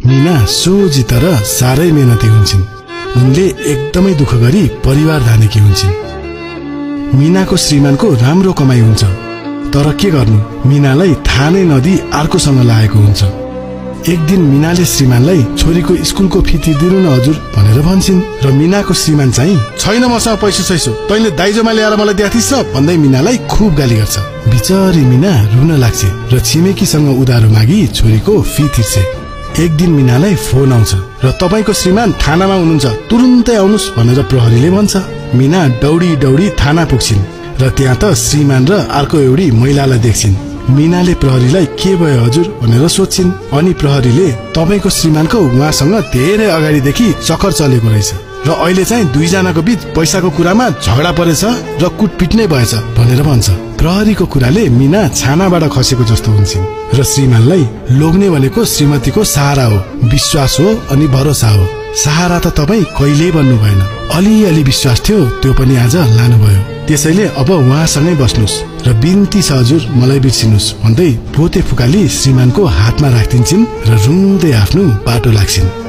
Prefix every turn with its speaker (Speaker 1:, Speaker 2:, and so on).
Speaker 1: मीना सोझी तर साह्रै मेहनती हुन्छन्। उनले एकदमै दुःख गरी परिवार धानेकी हुन्छन्। मीनाको श्रीमानको राम्रो कमाई हुन्छ, तर के गर्नु, मीनालाई थाहा नै नदी अर्कोसँग लागेको हुन्छ। एक दिन मीनाले श्रीमानलाई छोरीको स्कुलको फी तिर्दिनु न हजुर भनेर भन्छन् र मीनाको श्रीमान चाहिँ छैन मसँग पैसा छैसो, तैँले दाइजोमा ल्याएर मलाई दियाथिस् भन्दै मीनालाई खुब गाली गर्छ। बिचारी मीना रुन लाग्छ र छिमेकीसँग उधारो मागी छोरीको फी तिर्छ। एक दिन मीनालाई फोन आउँछ र तपाईको श्रीमान थानामा हुनुहुन्छ, तुरुन्तै आउनुस् भनेर प्रहरीले भन्छ। मीना दौडी दौडी थाना पुग्छिन् र त्यहाँ त श्रीमान र अर्को एउटी महिलालाई देख्छिन्। मीनाले प्रहरीलाई के भयो हजुर भनेर सोध्छिन्। अनि प्रहरीले तपाईको श्रीमानको उहाँसँग धेरै अगाडिदेखि चक्कर चलेको रहेछ र अहिले चाहिँ दुईजनाको बीच पैसाको कुरामा झगडा परेछ र कुटपिट नै भएछ भनेर भन्छ। प्रहरीको कुराले मीना छानाबाट खसेको जस्तो हुन्छन् र श्रीमानलाई लोग्ने भनेको श्रीमतीको सहारा हो, विश्वास हो अनि भरोसा हो। सहारा त तपाई कहिल्यै बन्नु भएन। अलिअलि विश्वास थियो, त्यो पनि आज लानुभयो। त्यसैले अब उहाँसँगै बस्नुस् र बिन्ती छ हजुर मलाई बिर्सिनुस् भन्दै पोते फुकाली श्रीमानको हातमा राखिदिन्छन् र रुँदै आफ्नो बाटो लाग्छिन्।